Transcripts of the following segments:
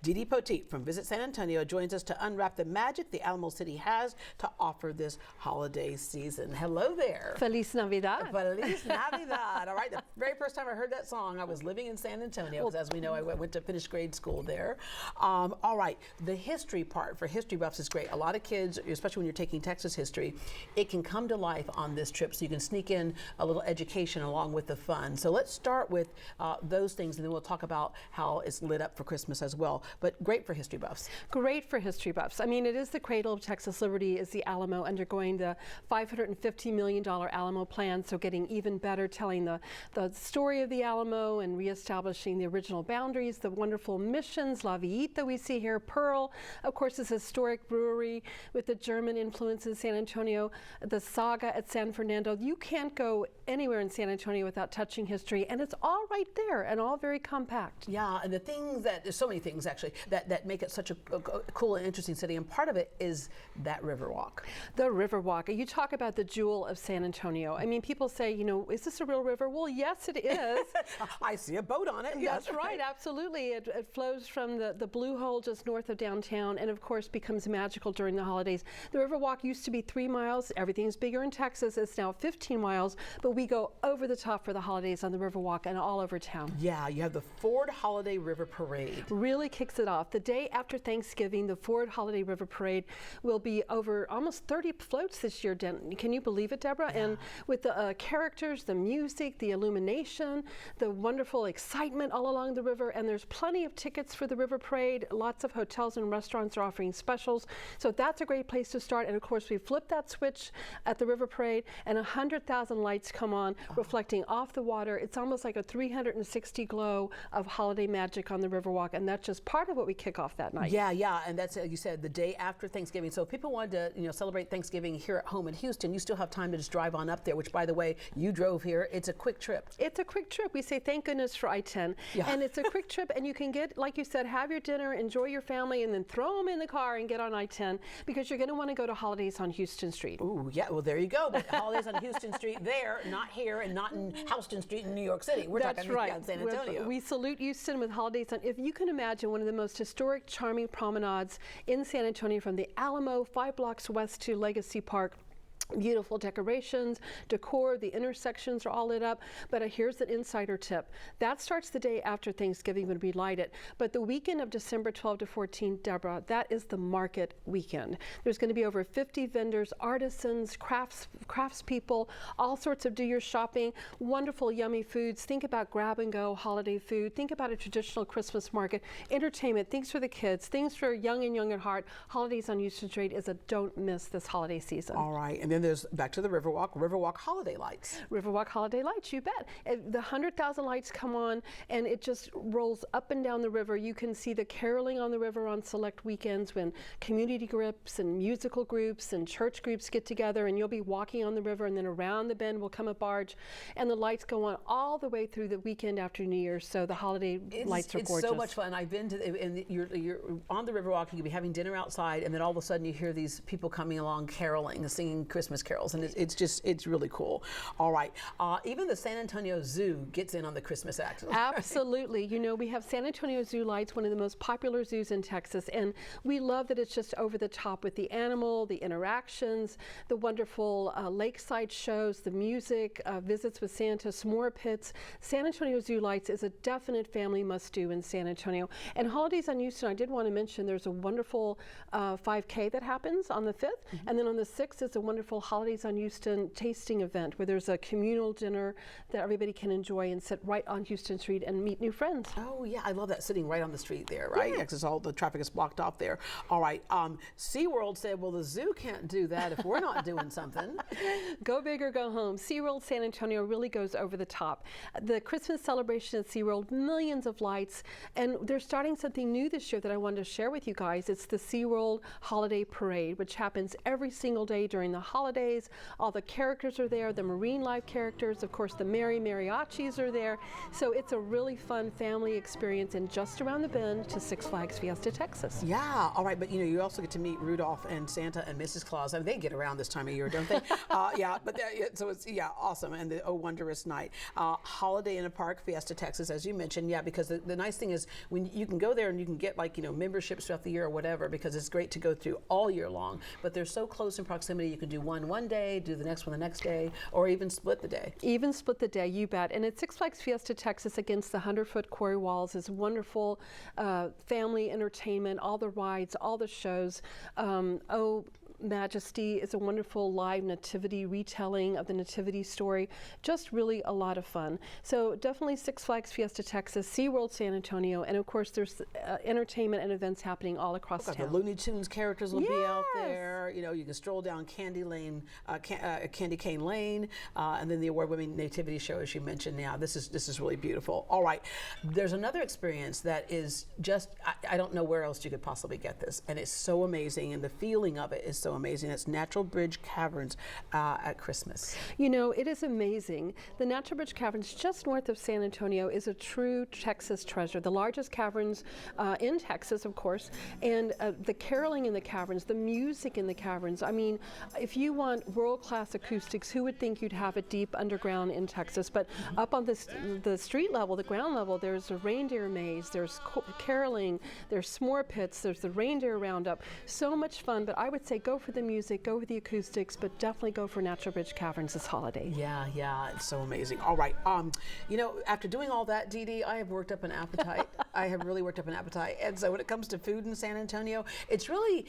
Dee Dee Poteet from Visit San Antonio joins us to unwrap the magic the Alamo City has to offer this holiday season. Hello there. Feliz Navidad. Feliz Navidad. All right, the very first time I heard that song, I was living in San Antonio, because as we know, I went to finish grade school there. All right, the history part for history buffs is great. A lot of kids, especially when you're taking Texas history, it can come to life on this trip, so you can sneak in a little education along with the fun. So let's start with those things, and then we'll talk about how it's lit up for Christmas as well. But great for history buffs. Great for history buffs. I mean, it is the cradle of Texas liberty, is the Alamo, undergoing the $550 million Alamo plan, so getting even better, telling the story of the Alamo and reestablishing the original boundaries, the wonderful missions, La Villita we see here, Pearl, of course, this historic brewery with the German influence in San Antonio, the saga at San Fernando. You can't go anywhere in San Antonio without touching history, and it's all right there and all very compact. Yeah, and the things that, there's so many things actually that make it such a cool and interesting city, and part of it is that Riverwalk. The Riverwalk. You talk about the jewel of San Antonio. I mean, people say, you know, is this a real river? Well, yes, it is. I see a boat on it. That's right, absolutely. It flows from the Blue Hole just north of downtown, and of course becomes magical during the holidays. The Riverwalk used to be 3 miles. Everything's bigger in Texas. It's now 15 miles, but we go over the top for the holidays on the Riverwalk and all over town. Yeah, you have the Ford Holiday River Parade. Really kicks it off. The day after Thanksgiving, the Ford Holiday River Parade will be over almost 30 floats this year. Can you believe it, Deborah? Yeah. And with the characters, the music, the illumination, the wonderful excitement all along the river, and there's plenty of tickets for the River Parade. Lots of hotels and restaurants are offering specials, so that's a great place to start. And of course, we flip that switch at the River Parade, and 100,000 lights come on, reflecting off the water. It's almost like a 360 glow of holiday magic on the Riverwalk, and that's just part of what we kick off that night. Yeah, and that's, you said, the day after Thanksgiving. So if people wanted to, celebrate Thanksgiving here at home in Houston, you still have time to just drive on up there, which, by the way, you drove here. It's a quick trip. It's a quick trip. We say thank goodness for I-10. Yeah. And it's a quick trip, and you can get, like you said, have your dinner, enjoy your family, and then throw them in the car and get on I-10, because you're going to want to go to Holidays on Houston Street. Ooh, yeah, well, there you go. But Holidays on Houston Street there, not here, and not in Houston Street in New York City. We're That's talking right. in San Antonio. We salute Houston with Holidays on. If you can imagine one of the most historic, charming promenades in San Antonio, from the Alamo 5 blocks west to Legacy Park. Beautiful decorations, decor, the intersections are all lit up. But here's an insider tip. That starts the day after Thanksgiving when we light it. But the weekend of December 12 to 14, Deborah, that is the market weekend. There's going to be over 50 vendors, artisans, craftspeople, all sorts of do your shopping, wonderful, yummy foods. Think about grab and go holiday food. Think about a traditional Christmas market, entertainment, things for the kids, things for young and young at heart. Holidays on Houston Street is a don't miss this holiday season. All right, and then there's back to the Riverwalk holiday lights. Riverwalk holiday lights, you bet. The 100,000 lights come on, and it just rolls up and down the river. You can see the caroling on the river on select weekends when community groups and musical groups and church groups get together, and you'll be walking on the river, and then around the bend will come a barge, and the lights go on all the way through the weekend after New Year's. So the holiday lights are gorgeous. It's so much fun. I've been to, and you're on the Riverwalk, you can be having dinner outside, and then all of a sudden you hear these people coming along caroling, singing Christmas carols, and it's really cool. All right, even the San Antonio Zoo gets in on the Christmas act. Absolutely. You know, we have San Antonio Zoo Lights, one of the most popular zoos in Texas, and we love that it's just over the top with the animal, the interactions, the wonderful lakeside shows, the music, visits with Santa, s'more pits. San Antonio Zoo Lights is a definite family must-do in San Antonio. And Holidays on Houston, I did want to mention there's a wonderful 5K that happens on the 5th, and then on the 6th is a wonderful Holidays on Houston tasting event where there's a communal dinner that everybody can enjoy and sit right on Houston Street and meet new friends. Oh yeah, I love that, sitting right on the street there, right? Yeah. Because all the traffic is blocked off there. All right, SeaWorld said, well, the zoo can't do that if we're not doing something. Go big or go home. SeaWorld San Antonio really goes over the top. The Christmas celebration at SeaWorld, millions of lights, and they're starting something new this year that I wanted to share with you guys. It's the SeaWorld Holiday Parade, which happens every single day during the holidays. holidays. All the characters are there, the marine life characters, of course the Merry Mariachis are there. So it's a really fun family experience and just around the bend to Six Flags Fiesta Texas. Yeah, all right, but you also get to meet Rudolph and Santa and Mrs. Claus. I mean, they get around this time of year, don't they? Yeah, but so it's awesome, and the wondrous night. Holiday in a Park, Fiesta Texas, as you mentioned, yeah, because the nice thing is when you can go there and you can get memberships throughout the year or whatever, because it's great to go through all year long. But they're so close in proximity, you can do one day, do the next one the next day, or even split the day. Even split the day, you bet. And at Six Flags Fiesta Texas, against the 100-foot quarry walls, is wonderful family entertainment, all the rides, all the shows. Oh Majesty is a wonderful live nativity retelling of the nativity story. Just really a lot of fun. So definitely Six Flags Fiesta Texas, SeaWorld San Antonio, and of course there's entertainment and events happening all across town. The Looney Tunes characters will be out there. You can stroll down Candy Cane Lane, and then the award-winning nativity show, as you mentioned. Now this is really beautiful. All right, there's another experience that is just I don't know where else you could possibly get this, and it's so amazing, and the feeling of it is so amazing. It's Natural Bridge Caverns at Christmas. It is amazing. The Natural Bridge Caverns, just north of San Antonio, is a true Texas treasure. The largest caverns in Texas, of course, and the caroling in the caverns, the music in the caverns. I mean, if you want world-class acoustics, who would think you'd have it deep underground in Texas? But up on the street level, the ground level, there's a reindeer maze, there's caroling, there's s'more pits, there's the reindeer roundup. So much fun, but I would say go for the music, go for the acoustics, but definitely go for Natural Bridge Caverns this holiday. Yeah, it's so amazing. All right, after doing all that, Dee Dee, I have worked up an appetite. I have really worked up an appetite. And so when it comes to food in San Antonio, it's really,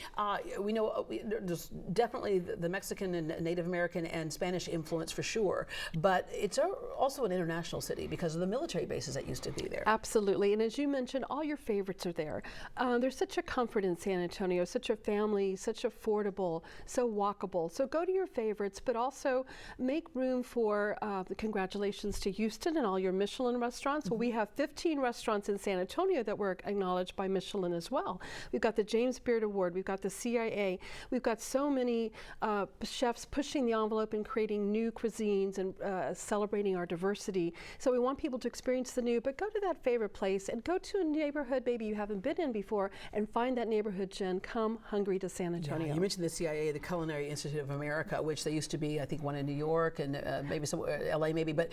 we know there's definitely the Mexican and Native American and Spanish influence for sure, but it's also an international city because of the military bases that used to be there. Absolutely, and as you mentioned, all your favorites are there. There's such a comfort in San Antonio, such a family, such affordable, so walkable. So go to your favorites, but also make room for the congratulations to Houston and all your Michelin restaurants. Well, we have 15 restaurants in San Antonio that were acknowledged by Michelin as well. We've got the James Beard Award, we've got the CIA, we've got so many chefs pushing the envelope and creating new cuisines and celebrating our diversity. So we want people to experience the new, but go to that favorite place and go to a neighborhood maybe you haven't been in before and find that neighborhood, Jen. Come hungry to San Antonio. Yeah, you mentioned the CIA, the Culinary Institute of America, which they used to be, I think, one in New York and maybe somewhere, LA maybe, but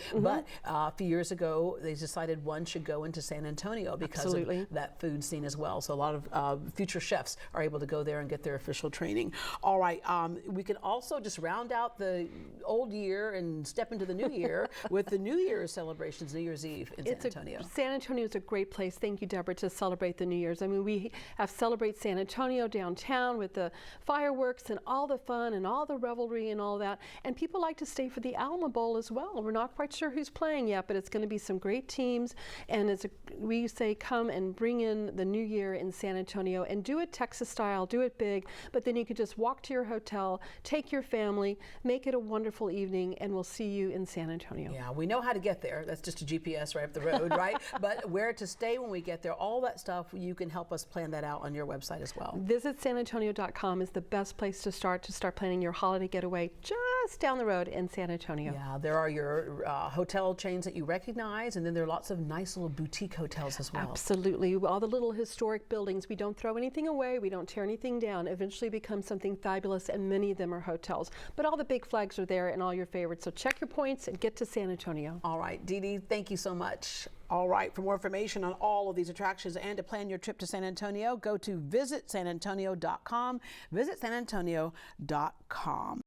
a few years ago they decided one should go into San Antonio because of that food scene as well. So a lot of future chefs are able to go there and get their official training. All right, we can also just round out the old year and step into the new year with the New Year's celebrations, New Year's Eve in San Antonio. San Antonio is a great place, thank you, Deborah, to celebrate the New Year's. I mean, we have Celebrate San Antonio downtown with the fireworks and all the fun and all the revelry and all that. And people like to stay for the Alamo Bowl as well. We're not quite sure who's playing yet, but it's going to be some great teams. And we say come and bring in the new year in San Antonio and do it Texas style, do it big, but then you could just walk to your hotel, take your family, make it a wonderful evening, and we'll see you in San Antonio. Yeah, we know how to get there. That's just a GPS right up the road, right? But where to stay when we get there, all that stuff, you can help us plan that out on your website as well. Visit sanantonio.com is the best place to start planning your holiday getaway just down the road in San Antonio. Yeah, there are your hotel chains that you recognize, and then there are lots of nice little boutique hotels as well. Absolutely. All the little historic buildings, we don't throw anything away, we don't tear anything down, eventually become something fabulous, and many of them are hotels. But all the big flags are there and all your favorites, so check your points and get to San Antonio. All right, Dee Dee, thank you so much. All right, for more information on all of these attractions and to plan your trip to San Antonio, go to visitsanantonio.com, visitsanantonio.com.